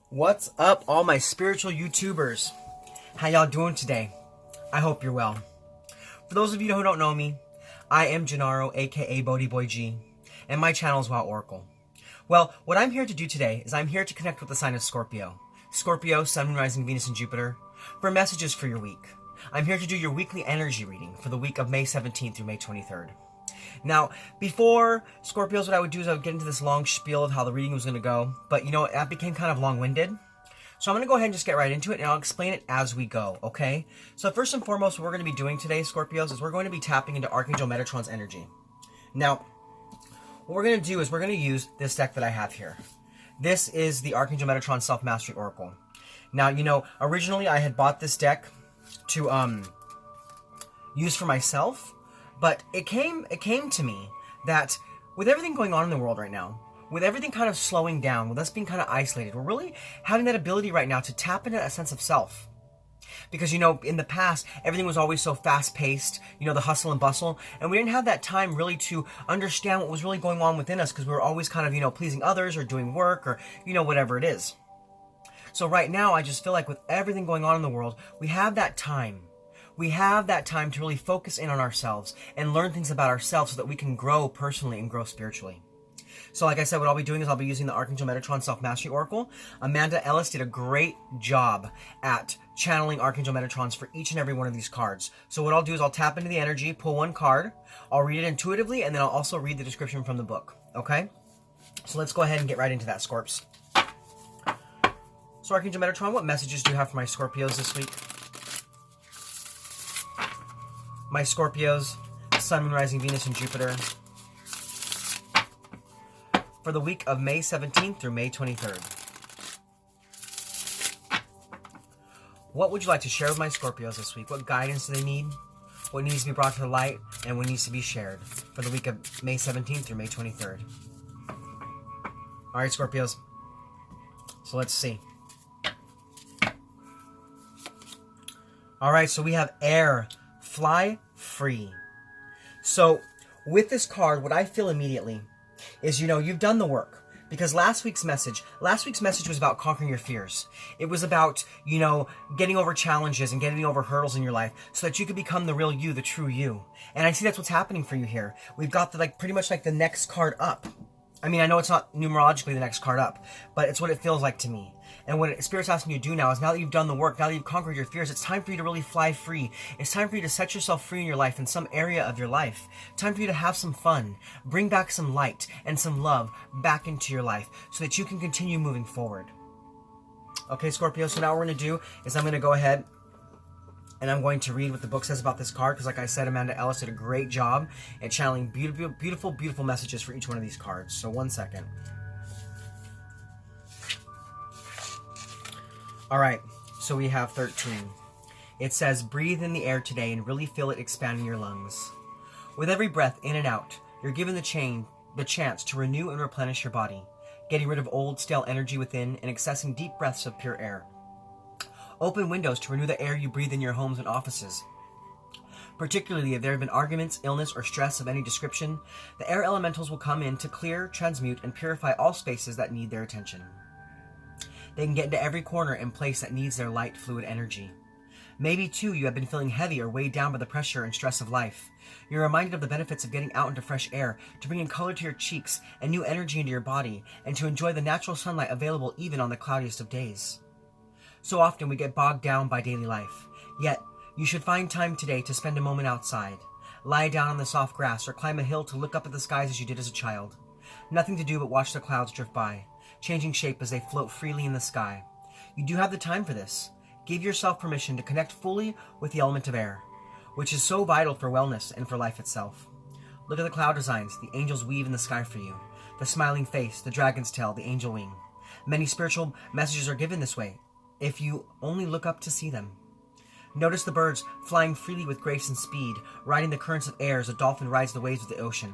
What's up, all my spiritual YouTubers? How y'all doing today? I hope you're well. For those of you who don't know me, I am Gennaro, aka BhodiBoy G, and my channel is WoW Oracle. Well, what I'm here to do today is I'm here to connect with the sign of Scorpio. Scorpio, Sun, Moon, Rising, Venus, and Jupiter, for messages for your week. I'm here to do your weekly energy reading for the week of May 17th through May 23rd. Now, before Scorpios, what I would do is I would get into this long spiel of how the reading was going to go, but you know, that became kind of long-winded. So I'm going to go ahead and just get right into it, and I'll explain it as we go, okay? So first and foremost, what we're going to be doing today, Scorpios, is we're going to be tapping into Archangel Metatron's energy. Now, what we're going to do is we're going to use this deck that I have here. This is the Archangel Metatron Self-Mastery Oracle. Now, you know, originally I had bought this deck to use for myself, but it came to me that with everything going on in the world right now, with everything kind of slowing down, with us being kind of isolated, we're really having that ability right now to tap into a sense of self. Because, you know, in the past, everything was always so fast-paced, you know, the hustle and bustle, and we didn't have that time really to understand what was really going on within us, because we were always kind of, you know, pleasing others or doing work or, you know, whatever it is. So right now, I just feel like with everything going on in the world, we have that time. We have that time to really focus in on ourselves and learn things about ourselves so that we can grow personally and grow spiritually. So like I said, what I'll be doing is I'll be using the Archangel Metatron Self-Mastery Oracle. Ellis did a great job at channeling Archangel Metatrons for each and every one of these cards. So what I'll do is I'll tap into the energy, pull one card, I'll read it intuitively, and then I'll also read the description from the book, okay? So let's go ahead and get right into that, Scorps. So Archangel Metatron, what messages do you have for my Scorpios this week? My Scorpios, Sun, Moon, Rising, Venus, and Jupiter, for the week of May 17th through May 23rd. What would you like to share with my Scorpios this week? What guidance do they need? What needs to be brought to the light? And what needs to be shared for the week of May 17th through May 23rd? Alright, Scorpios. So let's see. Alright, so we have air. Fly free. So with this card, what I feel immediately is, you know, you've done the work. Because last week's message was about conquering your fears. It was about, you know, getting over challenges and getting over hurdles in your life so that you could become the real you, the true you. And I see that's what's happening for you here. We've got the, like, pretty much like the next card up. I mean, I know it's not numerologically the next card up, but it's what it feels like to me. And what Spirit's asking you to do now is, now that you've done the work, now that you've conquered your fears, it's time for you to really fly free. It's time for you to set yourself free in your life, in some area of your life. Time for you to have some fun. Bring back some light and some love back into your life so that you can continue moving forward. Okay, Scorpio, so now what we're going to do is I'm going to go ahead and I'm going to read what the book says about this card, because like I said, Ellis did a great job at channeling beautiful, beautiful, beautiful messages for each one of these cards. So one second. Alright, so we have 13. It says, breathe in the air today and really feel it expanding your lungs. With every breath in and out, you're given the chance to renew and replenish your body, getting rid of old, stale energy within and accessing deep breaths of pure air. Open windows to renew the air you breathe in your homes and offices. Particularly if there have been arguments, illness, or stress of any description, the air elementals will come in to clear, transmute, and purify all spaces that need their attention. They can get into every corner and place that needs their light, fluid energy. Maybe, too, you have been feeling heavy or weighed down by the pressure and stress of life. You're reminded of the benefits of getting out into fresh air, to bring in color to your cheeks and new energy into your body, and to enjoy the natural sunlight available even on the cloudiest of days. So often we get bogged down by daily life, yet you should find time today to spend a moment outside. Lie down on the soft grass or climb a hill to look up at the skies as you did as a child. Nothing to do but watch the clouds drift by, changing shape as they float freely in the sky. You do have the time for this. Give yourself permission to connect fully with the element of air, which is so vital for wellness and for life itself. Look at the cloud designs the angels weave in the sky for you. The smiling face, the dragon's tail, the angel wing. Many spiritual messages are given this way, if you only look up to see them. Notice the birds flying freely with grace and speed, riding the currents of air as a dolphin rides the waves of the ocean.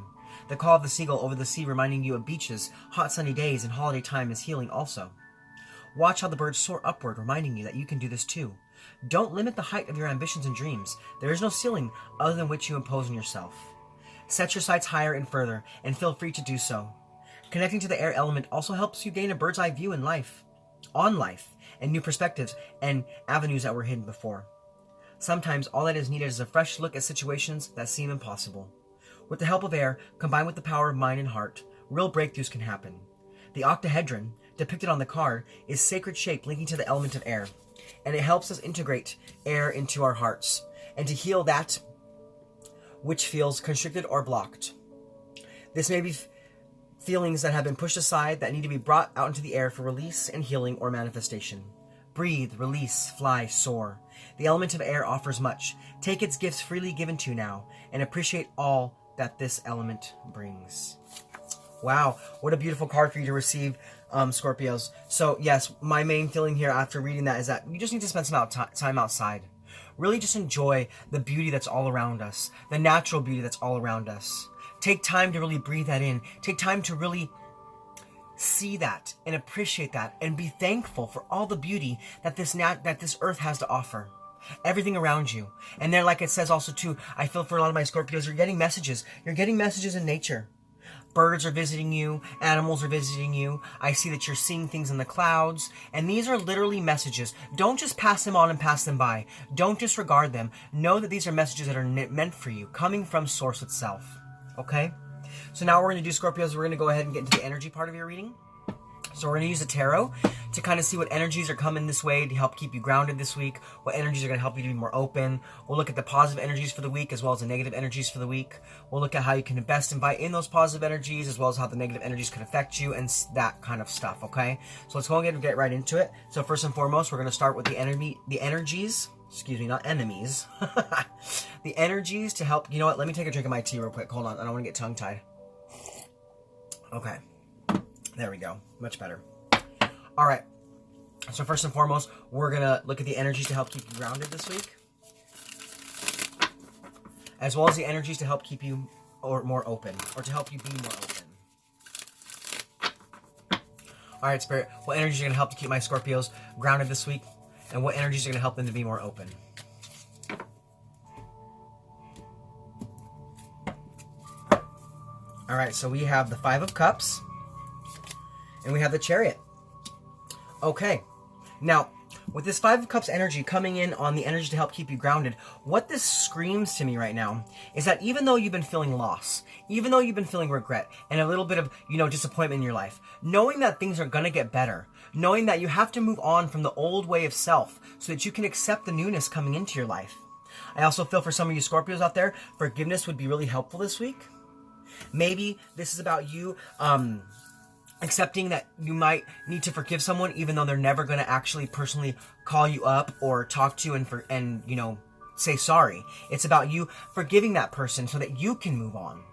The call of the seagull over the sea reminding you of beaches, hot sunny days, and holiday time is healing also. Watch how the birds soar upward, reminding you that you can do this too. Don't limit the height of your ambitions and dreams. There is no ceiling other than which you impose on yourself. Set your sights higher and further, and feel free to do so. Connecting to the air element also helps you gain a bird's eye view in life. on life and new perspectives and avenues that were hidden before. Sometimes all that is needed is a fresh look at situations that seem impossible. With the help of air, combined with the power of mind and heart, real breakthroughs can happen. The octahedron, depicted on the card, is sacred shape linking to the element of air, and it helps us integrate air into our hearts and to heal that which feels constricted or blocked. This may be feelings that have been pushed aside that need to be brought out into the air for release and healing or manifestation. Breathe, release, fly, soar. The element of air offers much. Take its gifts freely given to you now and appreciate all that this element brings. Wow, what a beautiful card for you to receive, Scorpios. So yes, my main feeling here after reading that is that you just need to spend some time outside. Really just enjoy the beauty that's all around us, the natural beauty that's all around us. Take time to really breathe that in. Take time to really see that and appreciate that and be thankful for all the beauty that this earth has to offer. Everything around you. And then, like it says also too, I feel for a lot of my Scorpios, you're getting messages. You're getting messages in nature. Birds are visiting you. Animals are visiting you. I see that you're seeing things in the clouds. And these are literally messages. Don't just pass them on and pass them by. Don't disregard them. Know that these are messages that are meant for you, coming from Source itself. Okay? So now we're going to do, Scorpios, we're going to go ahead and get into the energy part of your reading. So we're going to use the tarot to kind of see what energies are coming this way to help keep you grounded this week, what energies are going to help you to be more open. We'll look at the positive energies for the week as well as the negative energies for the week. We'll look at how you can best invite in those positive energies as well as how the negative energies could affect you and that kind of stuff, okay? So let's go ahead and get right into it. So first and foremost, we're going to start with the energies, excuse me, not enemies. The energies to help, you know what, let me take a drink of my tea real quick. Hold on, I don't want to get tongue-tied. Okay. There we go. Much better. All right. So first and foremost, we're going to look at the energies to help keep you grounded this week, as well as the energies to help keep you more open, or to help you be more open. All right, Spirit. What energies are going to help to keep my Scorpios grounded this week, and what energies are going to help them to be more open? All right, so we have the Five of Cups. And we have the Chariot. Okay. Now, with this Five of Cups energy coming in on the energy to help keep you grounded, what this screams to me right now is that even though you've been feeling loss, even though you've been feeling regret and a little bit of, disappointment in your life, knowing that things are going to get better, knowing that you have to move on from the old way of self so that you can accept the newness coming into your life. I also feel for some of you Scorpios out there, forgiveness would be really helpful this week. Maybe this is about you, accepting that you might need to forgive someone even though they're never going to actually personally call you up or talk to you and say sorry. It's about you forgiving that person so that you can move on,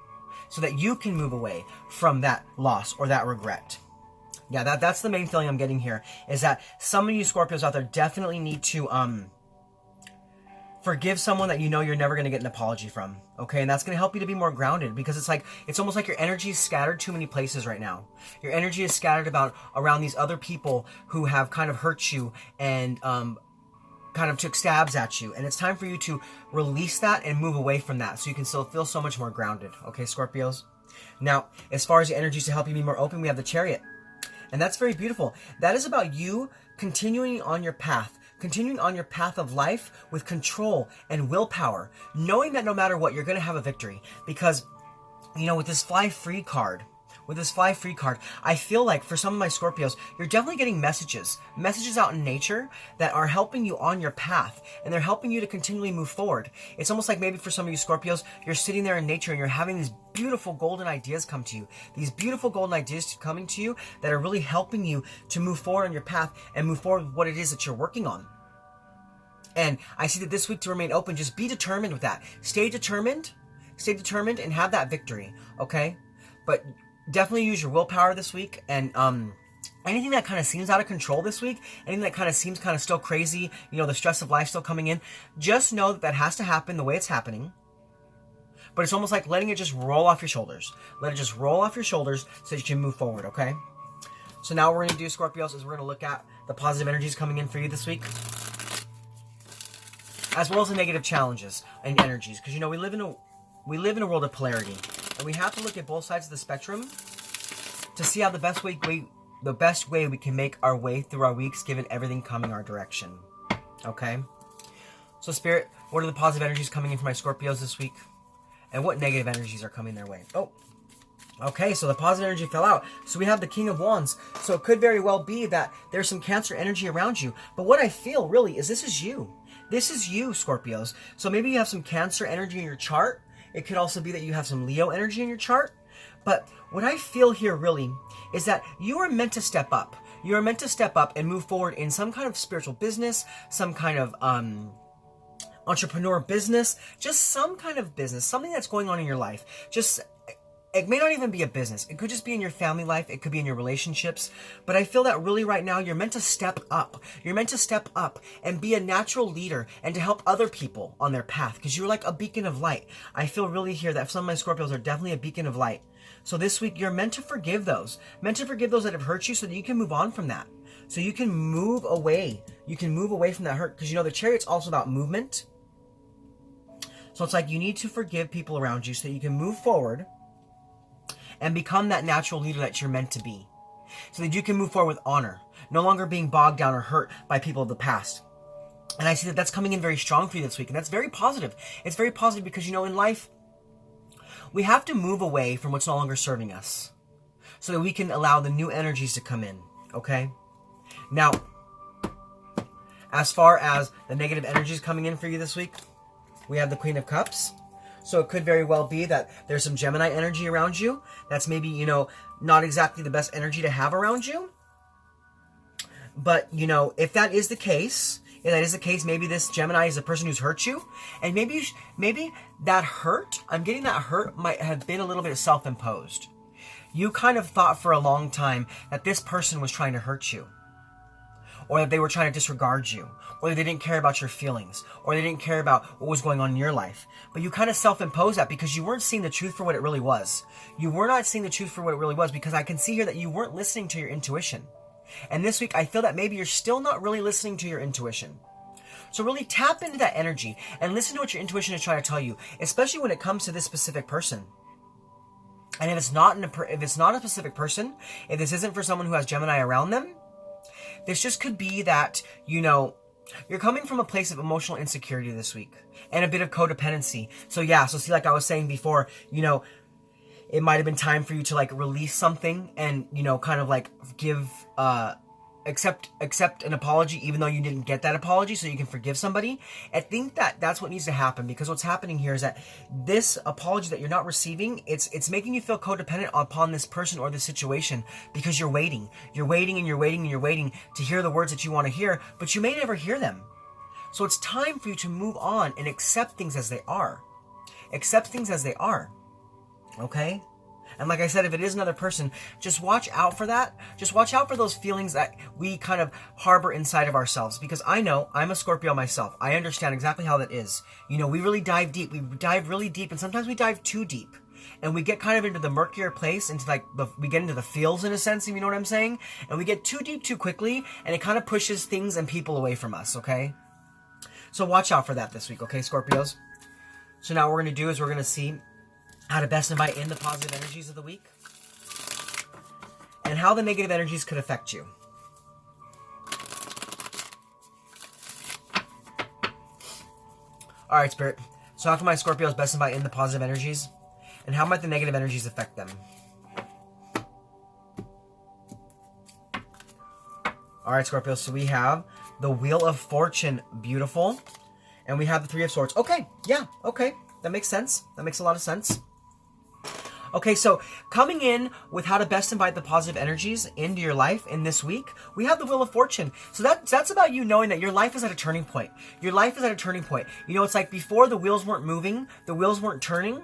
so that you can move away from that loss or that regret. Yeah, that's the main feeling I'm getting here, is that some of you Scorpios out there definitely need to forgive someone that you know you're never going to get an apology from, okay? And that's going to help you to be more grounded, because it's almost like your energy is scattered too many places right now. Your energy is scattered around these other people who have kind of hurt you and kind of took stabs at you. And it's time for you to release that and move away from that so you can still feel so much more grounded, okay, Scorpios? Now, as far as the energies to help you be more open, we have the Chariot. And that's very beautiful. That is about you continuing on your path of life with control and willpower, knowing that no matter what, you're going to have a victory. Because, with this Fly Free card, I feel like for some of my Scorpios, you're definitely getting messages out in nature that are helping you on your path, and they're helping you to continually move forward. It's almost like maybe for some of you Scorpios, you're sitting there in nature and you're having these beautiful golden ideas come to you. These beautiful golden ideas coming to you that are really helping you to move forward on your path and move forward with what it is that you're working on. And I see that this week to remain open, just be determined with that. Stay determined and have that victory, okay? But definitely use your willpower this week, and anything that kind of seems out of control this week, anything that kind of seems kind of still crazy, the stress of life still coming in, just know that has to happen the way it's happening. But it's almost like letting it just roll off your shoulders. Let it just roll off your shoulders so that you can move forward, okay? So now what we're going to do, Scorpios, is we're going to look at the positive energies coming in for you this week, as well as the negative challenges and energies. Because, we live in a world of polarity, and we have to look at both sides of the spectrum to see how the best way the best way we can make our way through our weeks, given everything coming our direction. Okay? So Spirit, what are the positive energies coming in for my Scorpios this week? And what negative energies are coming their way? Oh, okay, so the positive energy fell out. So we have the King of Wands. So it could very well be that there's some Cancer energy around you. But what I feel really is this is you. This is you, Scorpios. So maybe you have some Cancer energy in your chart. It could also be that you have some Leo energy in your chart. But what I feel here really is that you are meant to step up. You are meant to step up and move forward in some kind of spiritual business, some kind of entrepreneur business, just some kind of business, something that's going on in your life. Just, it may not even be a business. It could just be in your family life. It could be in your relationships. But I feel that really right now, you're meant to step up. You're meant to step up and be a natural leader and to help other people on their path, because you're like a beacon of light. I feel really here that some of my Scorpios are definitely a beacon of light. So this week, you're meant to forgive those. Meant to forgive those that have hurt you so that you can move on from that. So you can move away. You can move away from that hurt. Because you know, the Chariot's also about movement. So it's like you need to forgive people around you so that you can move forward and become that natural leader that you're meant to be. So that you can move forward with honor, no longer being bogged down or hurt by people of the past. And I see that that's coming in very strong for you this week. And that's very positive. It's very positive because, you know, in life, we have to move away from what's no longer serving us so that we can allow the new energies to come in, okay? Now, as far as the negative energies coming in for you this week, we have the Queen of Cups. So it could very well be that there's some Gemini energy around you. That's maybe, you know, not exactly the best energy to have around you. But, you know, if that is the case, maybe this Gemini is the person who's hurt you. And maybe that hurt, I'm getting that hurt might have been a little bit self-imposed. You kind of thought for a long time that this person was trying to hurt you. Or that they were trying to disregard you, or that they didn't care about your feelings, or they didn't care about what was going on in your life. But you kind of self-imposed that because you weren't seeing the truth for what it really was. You were not seeing the truth for what it really was because I can see here that you weren't listening to your intuition. And this week, I feel that maybe you're still not really listening to your intuition. So really tap into that energy and listen to what your intuition is trying to tell you, especially when it comes to this specific person. And if it's not a specific person, if this isn't for someone who has Gemini around them, this just could be that, you know, you're coming from a place of emotional insecurity this week and a bit of codependency. So yeah, so see, like I was saying before, you know, it might have been time for you to like release something and, you know, kind of like give, accept an apology, even though you didn't get that apology, so you can forgive somebody. I think that that's what needs to happen, because what's happening here is that this apology that you're not receiving, it's making you feel codependent upon this person or this situation, because you're waiting to hear the words that you want to hear, but you may never hear them. So it's time for you to move on and accept things as they are. Accept things as they are. Okay? And like I said, if it is another person, just watch out for that. Just watch out for those feelings that we kind of harbor inside of ourselves. Because I know, I'm a Scorpio myself. I understand exactly how that is. You know, we really dive deep. We dive really deep, and sometimes we dive too deep. And we get kind of into the murkier place, into like, we get into the feels in a sense, if you know what I'm saying? And we get too deep too quickly, and it kind of pushes things and people away from us, okay? So watch out for that this week, okay, Scorpios? So now what we're going to do is we're going to see how to best invite in the positive energies of the week, and how the negative energies could affect you. Alright, Spirit. So how can my Scorpios best invite in the positive energies, and how might the negative energies affect them? Alright, Scorpios, so we have the Wheel of Fortune, beautiful, and we have the Three of Swords. Okay, yeah, okay, that makes sense. That makes a lot of sense. Okay, so coming in with how to best invite the positive energies into your life in this week, we have the Wheel of Fortune. So that's about you knowing that your life is at a turning point. Your life is at a turning point. You know, it's like before the wheels weren't moving, the wheels weren't turning,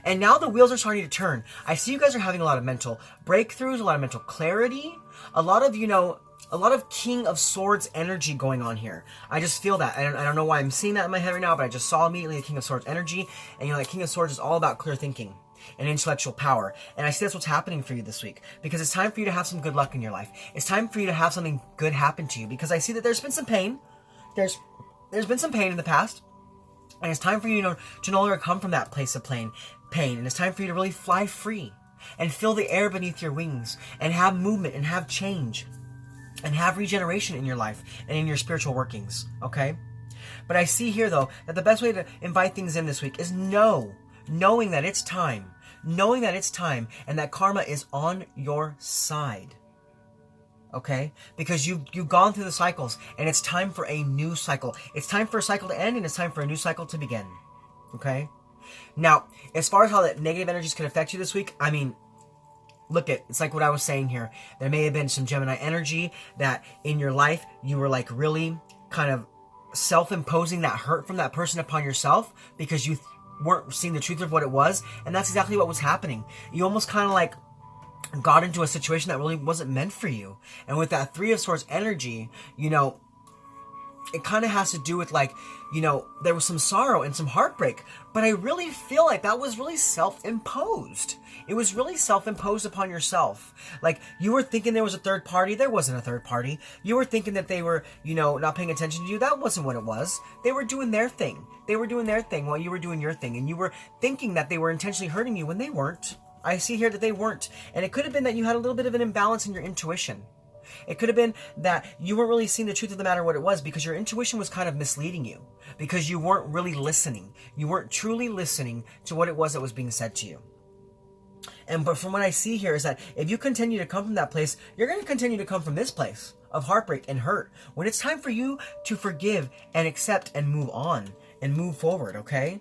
and now the wheels are starting to turn. I see you guys are having a lot of mental breakthroughs, a lot of mental clarity, a lot of, you know, a lot of King of Swords energy going on here. I just feel that. I don't know why I'm seeing that in my head right now, but I just saw immediately the King of Swords energy, and you know, like King of Swords is all about clear thinking and intellectual power. And I see that's what's happening for you this week, because it's time for you to have some good luck in your life. It's time for you to have something good happen to you, because I see that there's been some pain. There's been some pain in the past, and it's time for you to no longer come from that place of pain, and it's time for you to really fly free. and feel the air beneath your wings and have movement and have change and have regeneration in your life and in your spiritual workings, okay? But I see here, though, that the best way to invite things in this week is knowing that it's time, and that karma is on your side, okay? Because you've gone through the cycles, and it's time for a new cycle. It's time for a cycle to end, and it's time for a new cycle to begin, okay? Now, as far as how that negative energies could affect you this week, I mean, look at, it's like what I was saying here. There may have been some Gemini energy that in your life, you were like really kind of self-imposing that hurt from that person upon yourself because you weren't seeing the truth of what it was. And that's exactly what was happening. You almost kind of like got into a situation that really wasn't meant for you. And with that Three of Swords energy, you know, it kind of has to do with like, you know, there was some sorrow and some heartbreak, but I really feel like that was really self-imposed. It was really self-imposed upon yourself. Like, you were thinking there was a third party. There wasn't a third party. You were thinking that they were, you know, not paying attention to you. That wasn't what it was. They were doing their thing. They were doing their thing while you were doing your thing. And you were thinking that they were intentionally hurting you when they weren't. I see here that they weren't. And it could have been that you had a little bit of an imbalance in your intuition. It could have been that you weren't really seeing the truth of the matter what it was because your intuition was kind of misleading you. Because you weren't really listening. You weren't truly listening to what it was that was being said to you. But from what I see here is that if you continue to come from that place, you're going to continue to come from this place of heartbreak and hurt. When it's time for you to forgive and accept and move on and move forward, okay?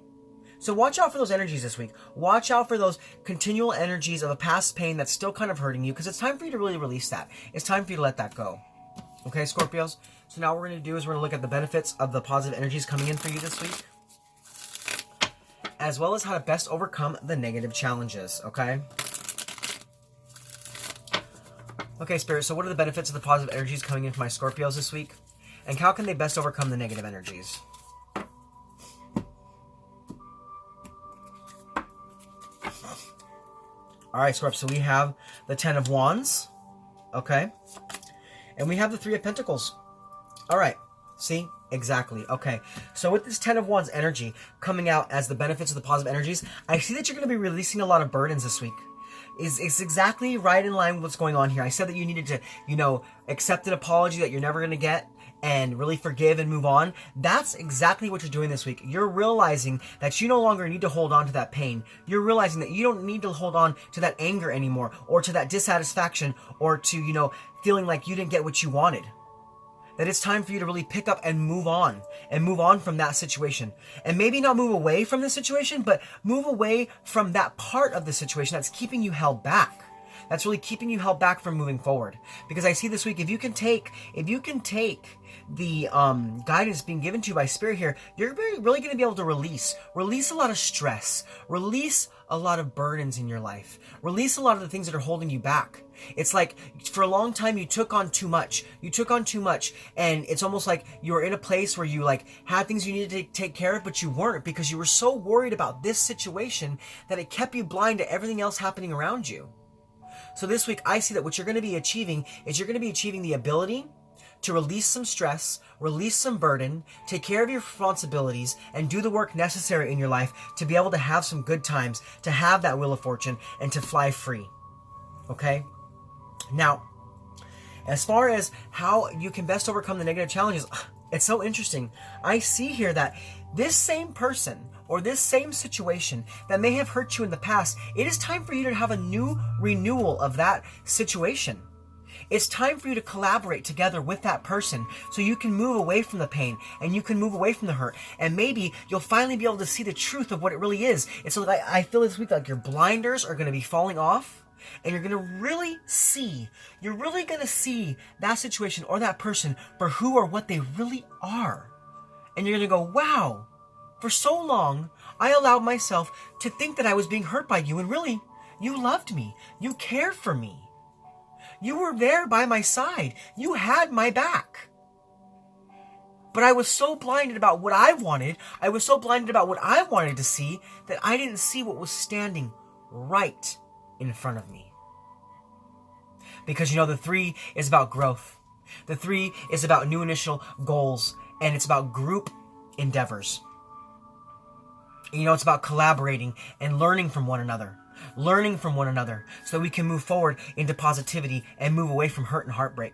So watch out for those energies this week. Watch out for those continual energies of a past pain that's still kind of hurting you because it's time for you to really release that. It's time for you to let that go. Okay, Scorpios? So now what we're going to do is we're going to look at the benefits of the positive energies coming in for you this week, as well as how to best overcome the negative challenges, okay? Okay, Spirit, so what are the benefits of the positive energies coming in for my Scorpios this week? And how can they best overcome the negative energies? Alright, Scorp, so we have the Ten of Wands, okay? And we have the Three of Pentacles. Alright, see? Exactly, okay. So with this Ten of Wands energy coming out as the benefits of the positive energies, I see that you're going to be releasing a lot of burdens this week. It's exactly right in line with what's going on here. I said that you needed to, you know, accept an apology that you're never going to get and really forgive and move on. That's exactly what you're doing this week. You're realizing that you no longer need to hold on to that pain. You're realizing that you don't need to hold on to that anger anymore or to that dissatisfaction or to, you know, feeling like you didn't get what you wanted. That it's time for you to really pick up and move on from that situation. And maybe not move away from the situation, but move away from that part of the situation that's keeping you held back. That's really keeping you held back from moving forward. Because I see this week, if you can take the guidance being given to you by Spirit here, you're really going to be able to release a lot of stress, release a lot of burdens in your life, release a lot of the things that are holding you back. It's like for a long time you took on too much, and it's almost like you were in a place where you like had things you needed to take care of, but you weren't because you were so worried about this situation that it kept you blind to everything else happening around you. So this week I see that what you're going to be achieving is you're going to be achieving the ability to release some stress, release some burden, take care of your responsibilities, and do the work necessary in your life to be able to have some good times, to have that Wheel of Fortune, and to fly free. Okay? Now, as far as how you can best overcome the negative challenges, it's so interesting. I see here that this same person or this same situation that may have hurt you in the past, it is time for you to have a new renewal of that situation. It's time for you to collaborate together with that person so you can move away from the pain and you can move away from the hurt. And maybe you'll finally be able to see the truth of what it really is. It's like I feel this week like your blinders are going to be falling off and you're going to really see that situation or that person for who or what they really are. And you're going to go, wow, for so long I allowed myself to think that I was being hurt by you, and really, you loved me. You cared for me. You were there by my side. You had my back. But I was so blinded about what I wanted, I was so blinded about what I wanted to see, that I didn't see what was standing right in front of me. Because, you know, the 3 is about growth. The 3 is about new initial goals, and it's about group endeavors. You know, it's about collaborating and learning from one another. learning from one another so that we can move forward into positivity and move away from hurt and heartbreak.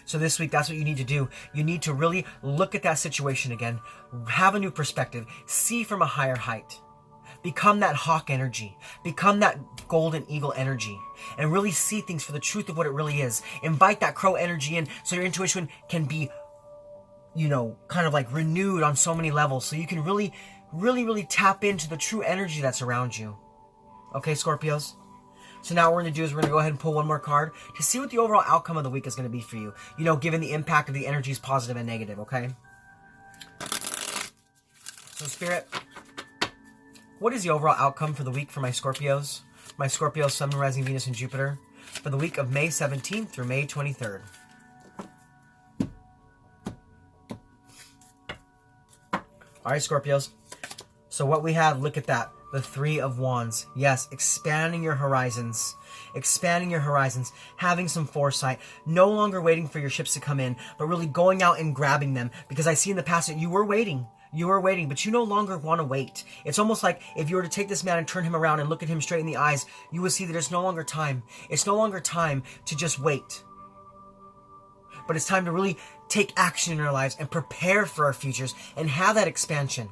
So this week, that's what you need to do. You need to really look at that situation again, have a new perspective, see from a higher height. Become that hawk energy. Become that golden eagle energy. And really see things for the truth of what it really is. Invite that crow energy in so your intuition can be, you know, kind of like renewed on so many levels. So you can really, really, really tap into the true energy that's around you. Okay, Scorpios? So now what we're going to do is we're going to go ahead and pull one more card to see what the overall outcome of the week is going to be for you. You know, given the impact of the energies, positive and negative, okay? So Spirit, what is the overall outcome for the week for my Scorpios? My Scorpios, Sun, Moon, Rising, Venus, and Jupiter for the week of May 17th through May 23rd. All right, Scorpios. So what we have, look at that. The Three of Wands. Yes, expanding your horizons. Expanding your horizons. Having some foresight. No longer waiting for your ships to come in, but really going out and grabbing them. Because I see in the past that you were waiting. You were waiting, but you no longer want to wait. It's almost like if you were to take this man and turn him around and look at him straight in the eyes, you would see that it's no longer time. It's no longer time to just wait. But it's time to really take action in our lives and prepare for our futures and have that expansion.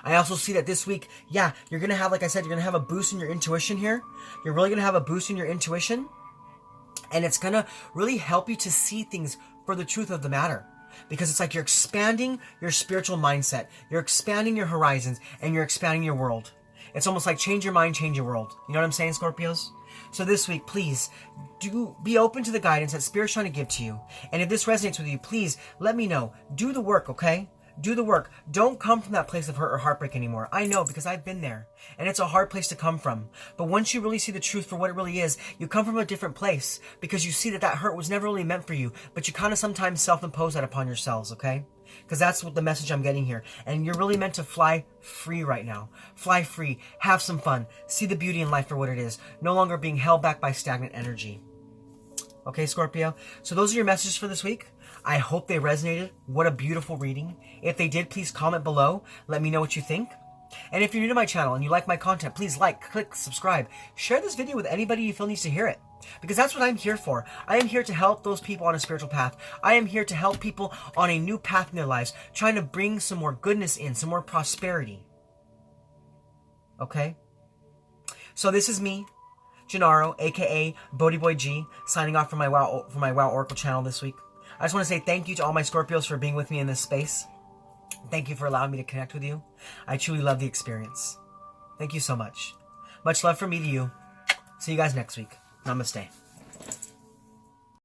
I also see that this week, yeah, you're going to have, like I said, you're going to have a boost in your intuition here. You're really going to have a boost in your intuition. And it's going to really help you to see things for the truth of the matter. Because it's like you're expanding your spiritual mindset. You're expanding your horizons and you're expanding your world. It's almost like change your mind, change your world. You know what I'm saying, Scorpios? So this week, please, do be open to the guidance that Spirit's trying to give to you. And if this resonates with you, please let me know. Do the work, okay? Do the work. Don't come from that place of hurt or heartbreak anymore. I know, because I've been there. And it's a hard place to come from. But once you really see the truth for what it really is, you come from a different place. Because you see that that hurt was never really meant for you. But you kind of sometimes self-impose that upon yourselves, okay? Because that's what the message I'm getting here. And you're really meant to fly free right now. Fly free. Have some fun. See the beauty in life for what it is. No longer being held back by stagnant energy. Okay, Scorpio? So those are your messages for this week. I hope they resonated. What a beautiful reading. If they did, please comment below. Let me know what you think. And if you're new to my channel and you like my content, please like, click, subscribe. Share this video with anybody you feel needs to hear it. Because that's what I'm here for. I am here to help those people on a spiritual path. I am here to help people on a new path in their lives, trying to bring some more goodness in, some more prosperity. Okay? So this is me, Gennaro, aka BhodiBoy G, signing off from my Wow Oracle channel this week. I just want to say thank you to all my Scorpios for being with me in this space. Thank you for allowing me to connect with you. I truly love the experience. Thank you so much. Much love from me to you. See you guys next week. Namaste.